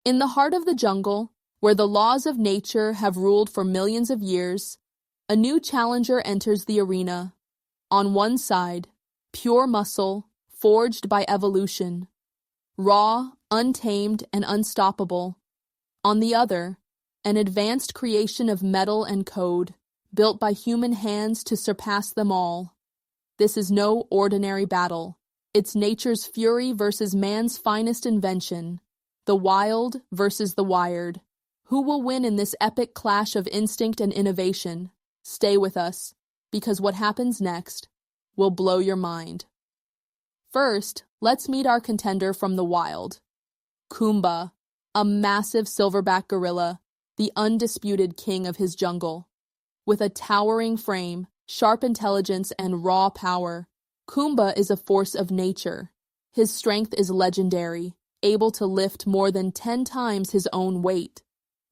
In the heart of the jungle, where the laws of nature have ruled for millions of years, a new challenger enters the arena. On one side, pure muscle, forged by evolution, raw, untamed, and unstoppable. On the other, an advanced creation of metal and code, built by human hands to surpass them all. This is no ordinary battle. It's nature's fury versus man's finest invention, the wild versus the wired. Who will win in this epic clash of instinct and innovation? Stay with us, because what happens next will blow your mind. First, let's meet our contender from the wild. Kumba, a massive silverback gorilla, the undisputed king of his jungle. With a towering frame, sharp intelligence, and raw power, Kumba is a force of nature. His strength is legendary, able to lift more than 10 times his own weight.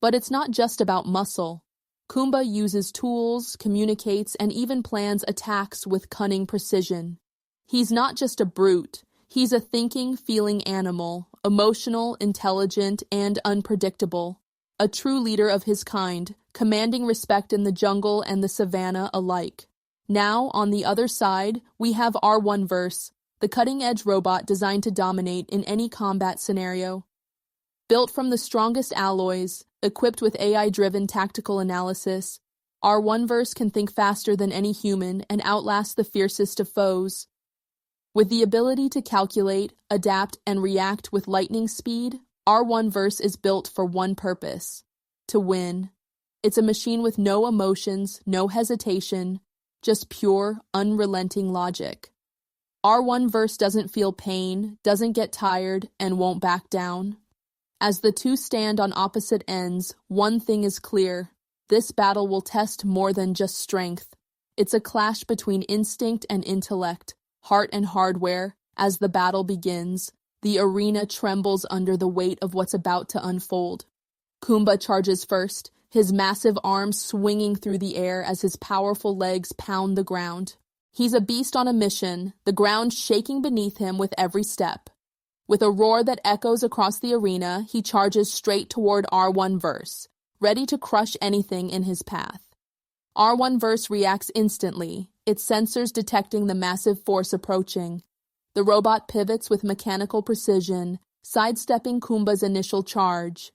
But it's not just about muscle. Kumba uses tools, communicates, and even plans attacks with cunning precision. He's not just a brute. He's a thinking, feeling animal, emotional, intelligent, and unpredictable. A true leader of his kind, commanding respect in the jungle and the savannah alike. Now, on the other side, we have R1verse, the cutting-edge robot designed to dominate in any combat scenario. Built from the strongest alloys, equipped with AI-driven tactical analysis, R1verse can think faster than any human and outlast the fiercest of foes. With the ability to calculate, adapt, and react with lightning speed, R1verse is built for one purpose: to win. It's a machine with no emotions, no hesitation, just pure, unrelenting logic. R1verse doesn't feel pain, doesn't get tired, and won't back down. As the two stand on opposite ends, one thing is clear: this battle will test more than just strength. It's a clash between instinct and intellect, heart and hardware. As the battle begins, the arena trembles under the weight of what's about to unfold. Kumba charges first, his massive arms swinging through the air as his powerful legs pound the ground. He's a beast on a mission, the ground shaking beneath him with every step. With a roar that echoes across the arena, he charges straight toward R1verse, ready to crush anything in his path. R1verse reacts instantly, its sensors detecting the massive force approaching. The robot pivots with mechanical precision, sidestepping Kumba's initial charge.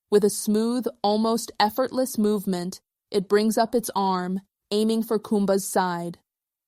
With a smooth, almost effortless movement, it brings up its arm, aiming for Kumba's side.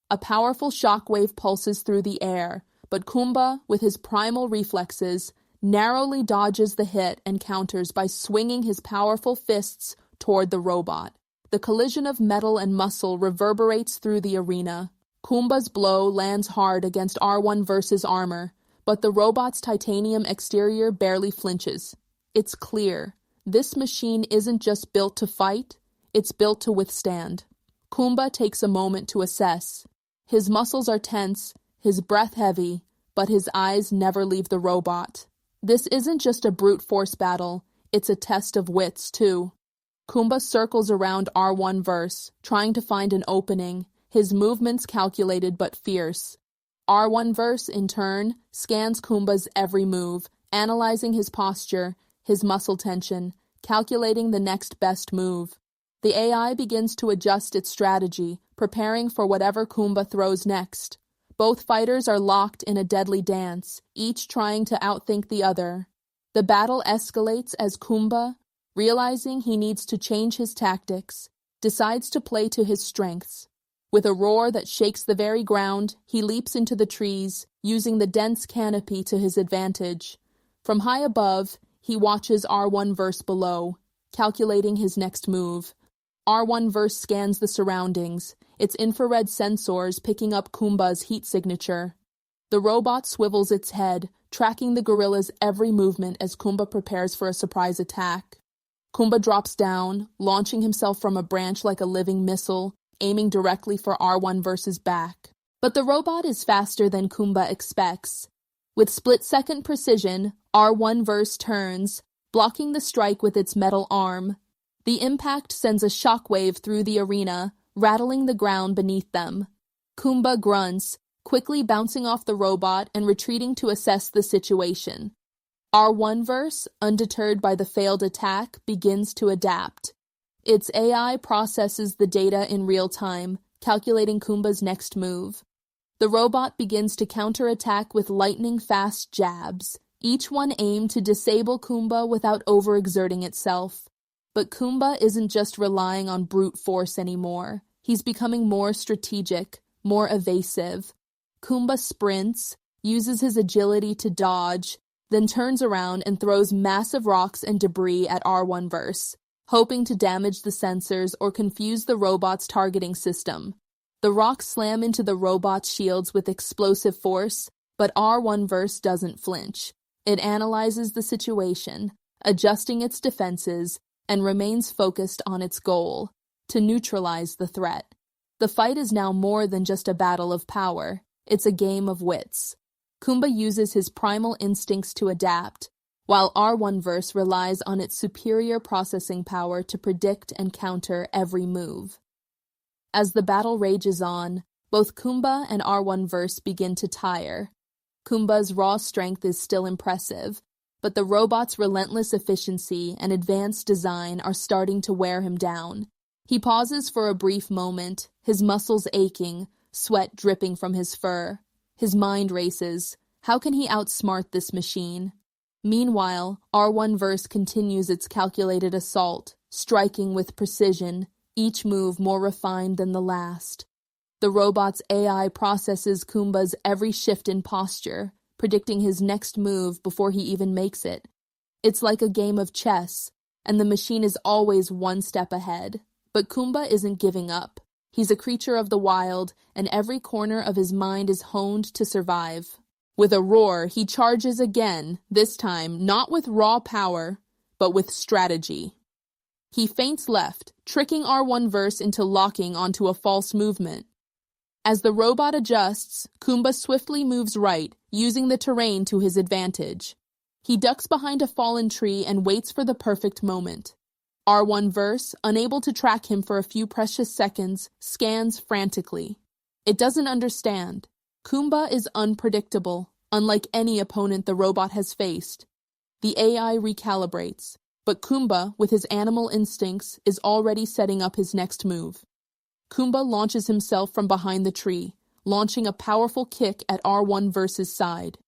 A powerful shockwave pulses through the air, but Kumba, with his primal reflexes, narrowly dodges the hit and counters by swinging his powerful fists toward the robot. The collision of metal and muscle reverberates through the arena. Kumba's blow lands hard against R1verse's armor, but the robot's titanium exterior barely flinches. It's clear. This machine isn't just built to fight, it's built to withstand. Kumba takes a moment to assess. His muscles are tense, his breath heavy, but his eyes never leave the robot. This isn't just a brute force battle, it's a test of wits, too. Kumba circles around R1verse, trying to find an opening, his movements calculated but fierce. R1verse, in turn, scans Kumba's every move, analyzing his posture, his muscle tension, calculating the next best move. The AI begins to adjust its strategy, preparing for whatever Kumba throws next. Both fighters are locked in a deadly dance, each trying to outthink the other. The battle escalates as Kumba, realizing he needs to change his tactics, decides to play to his strengths. With a roar that shakes the very ground, he leaps into the trees, using the dense canopy to his advantage. From high above, he watches R1verse below, calculating his next move. R1verse scans the surroundings, its infrared sensors picking up Kumba's heat signature. The robot swivels its head, tracking the gorilla's every movement as Kumba prepares for a surprise attack. Kumba drops down, launching himself from a branch like a living missile, aiming directly for R1verse's back. But the robot is faster than Kumba expects. With split-second precision, R1verse turns, blocking the strike with its metal arm. The impact sends a shockwave through the arena, rattling the ground beneath them. Kumba grunts, quickly bouncing off the robot and retreating to assess the situation. R1verse, undeterred by the failed attack, begins to adapt. Its AI processes the data in real time, calculating Kumba's next move. The robot begins to counterattack with lightning-fast jabs, each one aimed to disable Kumba without overexerting itself. But Kumba isn't just relying on brute force anymore. He's becoming more strategic, more evasive. Kumba sprints, uses his agility to dodge, then turns around and throws massive rocks and debris at R1verse, hoping to damage the sensors or confuse the robot's targeting system. The rocks slam into the robot's shields with explosive force, but R1verse doesn't flinch. It analyzes the situation, adjusting its defenses, and remains focused on its goal, to neutralize the threat. The fight is now more than just a battle of power. It's a game of wits. Kumba uses his primal instincts to adapt, while R1verse relies on its superior processing power to predict and counter every move. As the battle rages on, both Kumba and R1verse begin to tire. Kumba's raw strength is still impressive, but the robot's relentless efficiency and advanced design are starting to wear him down. He pauses for a brief moment, his muscles aching, sweat dripping from his fur. His mind races. How can he outsmart this machine? Meanwhile, R1verse continues its calculated assault, striking with precision, each move more refined than the last. The robot's AI processes Kumba's every shift in posture, predicting his next move before he even makes it. It's like a game of chess, and the machine is always one step ahead. But Kumba isn't giving up. He's a creature of the wild, and every corner of his mind is honed to survive. With a roar, he charges again, this time not with raw power, but with strategy. He feints left, tricking R1verse into locking onto a false movement. As the robot adjusts, Kumba swiftly moves right, using the terrain to his advantage. He ducks behind a fallen tree and waits for the perfect moment. R1verse, unable to track him for a few precious seconds, scans frantically. It doesn't understand. Kumba is unpredictable, unlike any opponent the robot has faced. The AI recalibrates, but Kumba, with his animal instincts, is already setting up his next move. Kumba launches himself from behind the tree, launching a powerful kick at R1verse's side.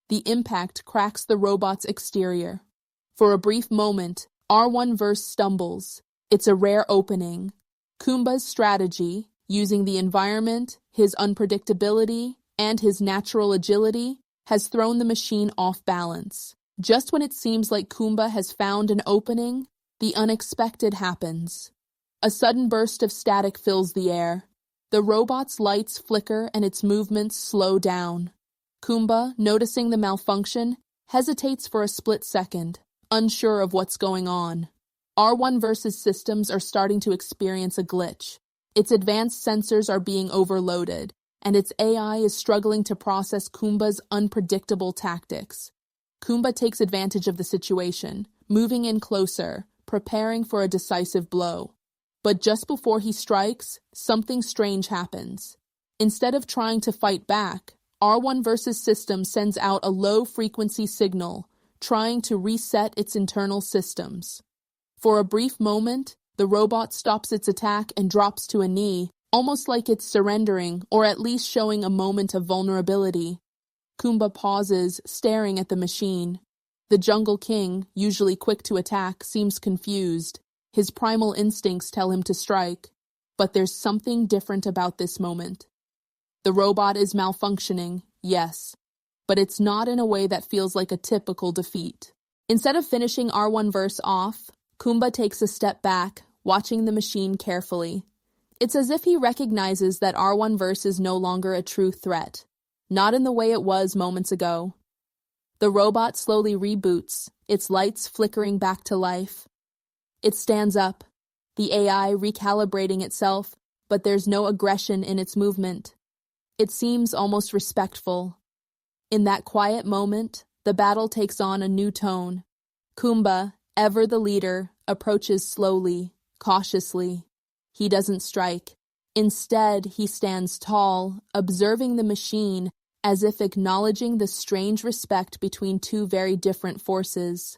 The impact cracks the robot's exterior. For a brief moment, R1verse stumbles. It's a rare opening. Kumba's strategy, using the environment, his unpredictability, and his natural agility, has thrown the machine off balance. Just when it seems like Kumba has found an opening, the unexpected happens. A sudden burst of static fills the air. The robot's lights flicker and its movements slow down. Kumba, noticing the malfunction, hesitates for a split second, unsure of what's going on. R1verse's systems are starting to experience a glitch. Its advanced sensors are being overloaded, and its AI is struggling to process Kumba's unpredictable tactics. Kumba takes advantage of the situation, moving in closer, preparing for a decisive blow. But just before he strikes, something strange happens. Instead of trying to fight back, R1verse's system sends out a low-frequency signal, trying to reset its internal systems. For a brief moment, the robot stops its attack and drops to a knee, almost like it's surrendering or at least showing a moment of vulnerability. Kumba pauses, staring at the machine. The Jungle King, usually quick to attack, seems confused. His primal instincts tell him to strike. But there's something different about this moment. The robot is malfunctioning, yes, but it's not in a way that feels like a typical defeat. Instead of finishing R1verse off, Kumba takes a step back, watching the machine carefully. It's as if he recognizes that R1verse is no longer a true threat, not in the way it was moments ago. The robot slowly reboots, its lights flickering back to life. It stands up, the AI recalibrating itself, but there's no aggression in its movement. It seems almost respectful. In that quiet moment, the battle takes on a new tone. Kumba, ever the leader, approaches slowly, cautiously. He doesn't strike. Instead, he stands tall, observing the machine, as if acknowledging the strange respect between two very different forces.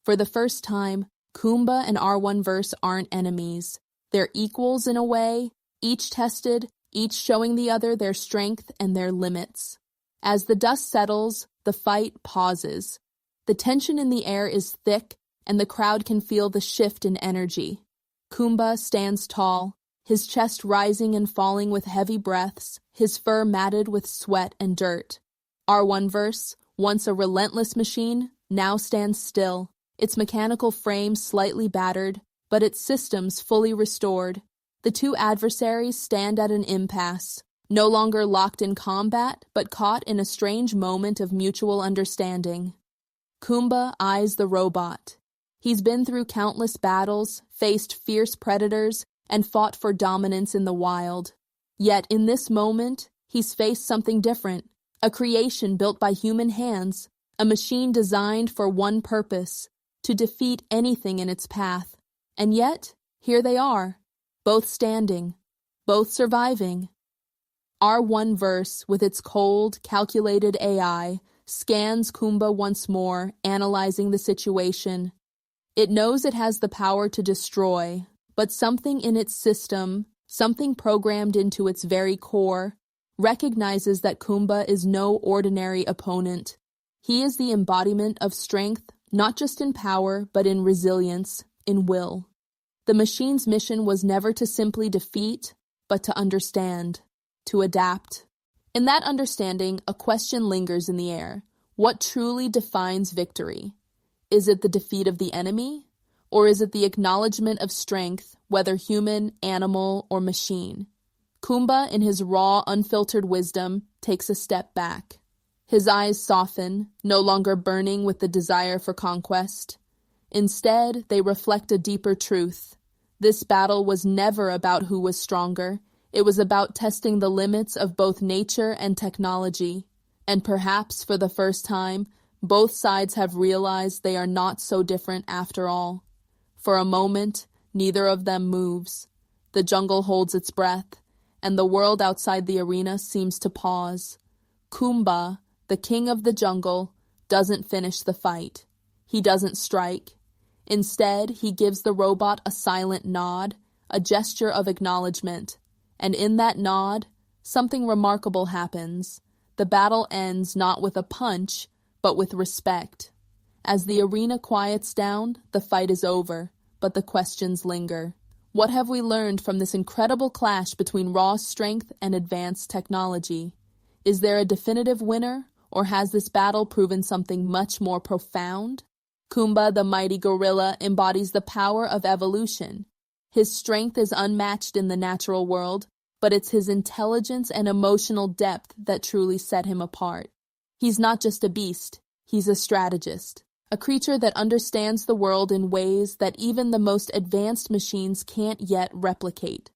For the first time, Kumba and R1-verse aren't enemies. They're equals in a way, each tested, each showing the other their strength and their limits. As the dust settles, the fight pauses. The tension in the air is thick, and the crowd can feel the shift in energy. Kumba stands tall, his chest rising and falling with heavy breaths, his fur matted with sweat and dirt. R1-verse, once a relentless machine, now stands still, its mechanical frame slightly battered, but its systems fully restored. The two adversaries stand at an impasse, no longer locked in combat, but caught in a strange moment of mutual understanding. Kumba eyes the robot. He's been through countless battles, faced fierce predators, and fought for dominance in the wild. Yet in this moment, he's faced something different, a creation built by human hands, a machine designed for one purpose, to defeat anything in its path. And yet, here they are, both standing, both surviving. R1-verse, with its cold, calculated AI, scans Kumba once more, analyzing the situation. It knows it has the power to destroy, but something in its system, something programmed into its very core, recognizes that Kumba is no ordinary opponent. He is the embodiment of strength, not just in power, but in resilience, in will. The machine's mission was never to simply defeat, but to understand, to adapt. In that understanding, a question lingers in the air. What truly defines victory? Is it the defeat of the enemy? Or is it the acknowledgement of strength, whether human, animal, or machine? Kumba, in his raw, unfiltered wisdom, takes a step back. His eyes soften, no longer burning with the desire for conquest. Instead, they reflect a deeper truth. This battle was never about who was stronger. It was about testing the limits of both nature and technology. And perhaps, for the first time, both sides have realized they are not so different after all. For a moment, neither of them moves. The jungle holds its breath, and the world outside the arena seems to pause. Kumba, the king of the jungle, doesn't finish the fight. He doesn't strike. Instead, he gives the robot a silent nod, a gesture of acknowledgement. And in that nod, something remarkable happens. The battle ends not with a punch, but with respect. As the arena quiets down, the fight is over, but the questions linger. What have we learned from this incredible clash between raw strength and advanced technology? Is there a definitive winner, or has this battle proven something much more profound? Kumba, the mighty gorilla, embodies the power of evolution. His strength is unmatched in the natural world, but it's his intelligence and emotional depth that truly set him apart. He's not just a beast, he's a strategist, a creature that understands the world in ways that even the most advanced machines can't yet replicate.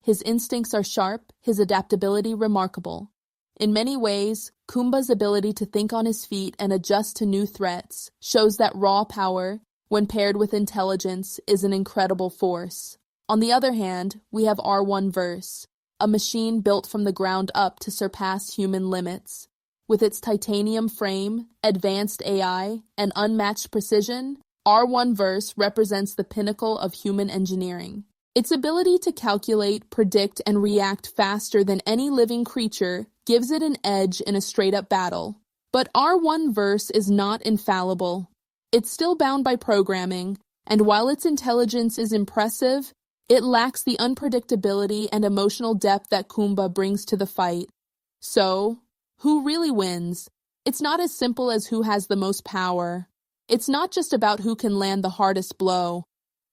His instincts are sharp, his adaptability remarkable. In many ways, Kumba's ability to think on his feet and adjust to new threats shows that raw power, when paired with intelligence, is an incredible force. On the other hand, we have R1-verse, a machine built from the ground up to surpass human limits. With its titanium frame, advanced AI, and unmatched precision, R1-verse represents the pinnacle of human engineering. Its ability to calculate, predict, and react faster than any living creature gives it an edge in a straight-up battle. But R1-verse is not infallible. It's still bound by programming, and while its intelligence is impressive, it lacks the unpredictability and emotional depth that Kumba brings to the fight. So, who really wins? It's not as simple as who has the most power. It's not just about who can land the hardest blow.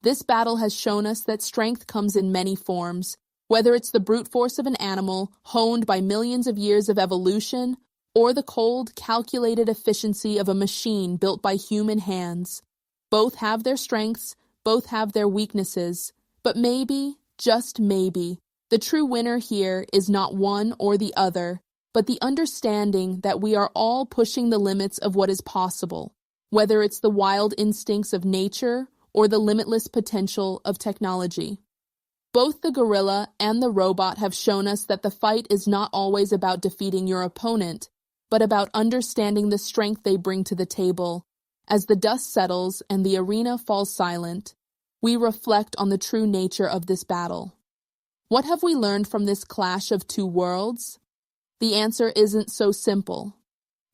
This battle has shown us that strength comes in many forms, whether it's the brute force of an animal honed by millions of years of evolution, or the cold, calculated efficiency of a machine built by human hands. Both have their strengths, both have their weaknesses, but maybe, just maybe, the true winner here is not one or the other, but the understanding that we are all pushing the limits of what is possible, whether it's the wild instincts of nature or the limitless potential of technology. Both the gorilla and the robot have shown us that the fight is not always about defeating your opponent, but about understanding the strength they bring to the table. As the dust settles and the arena falls silent, we reflect on the true nature of this battle. What have we learned from this clash of two worlds? The answer isn't so simple.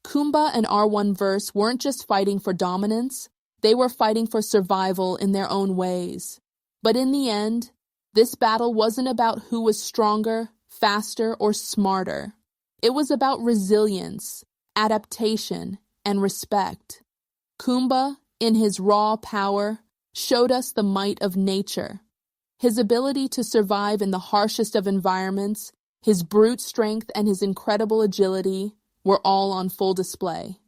Kumba and R1-verse weren't just fighting for dominance, they were fighting for survival in their own ways. But in the end, this battle wasn't about who was stronger, faster, or smarter. It was about resilience, adaptation, and respect. Kumba, in his raw power, showed us the might of nature. His ability to survive in the harshest of environments, his brute strength, and his incredible agility were all on full display.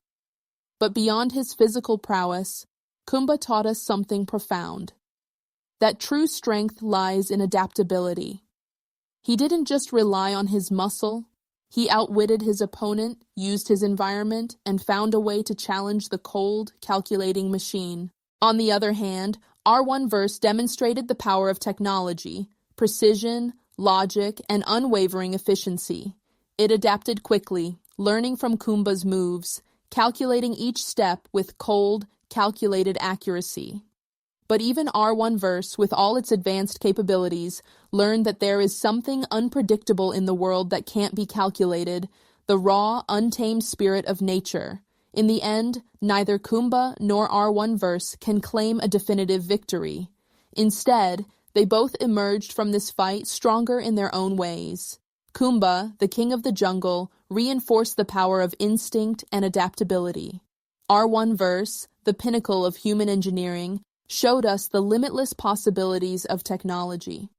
But beyond his physical prowess, Kumba taught us something profound. That true strength lies in adaptability. He didn't just rely on his muscle, he outwitted his opponent, used his environment, and found a way to challenge the cold, calculating machine. On the other hand, R1-verse demonstrated the power of technology, precision, logic, and unwavering efficiency. It adapted quickly, learning from Kumba's moves, calculating each step with cold, calculated accuracy. But even R1-verse, with all its advanced capabilities, learned that there is something unpredictable in the world that can't be calculated, the raw, untamed spirit of nature. In the end, neither Kumba nor R1-verse can claim a definitive victory. Instead, they both emerged from this fight stronger in their own ways. Kumba, the king of the jungle, reinforced the power of instinct and adaptability. R1-verse, the pinnacle of human engineering, showed us the limitless possibilities of technology.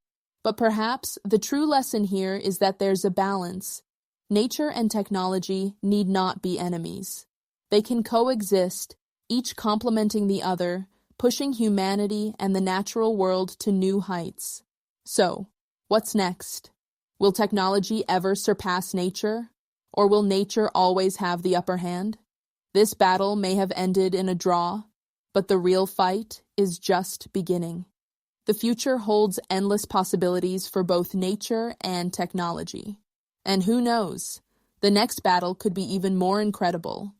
But perhaps the true lesson here is that there's a balance. Nature and technology need not be enemies. They can coexist, each complementing the other, pushing humanity and the natural world to new heights. So, what's next? Will technology ever surpass nature? Or will nature always have the upper hand? This battle may have ended in a draw, but the real fight is just beginning. The future holds endless possibilities for both nature and technology. And who knows, the next battle could be even more incredible.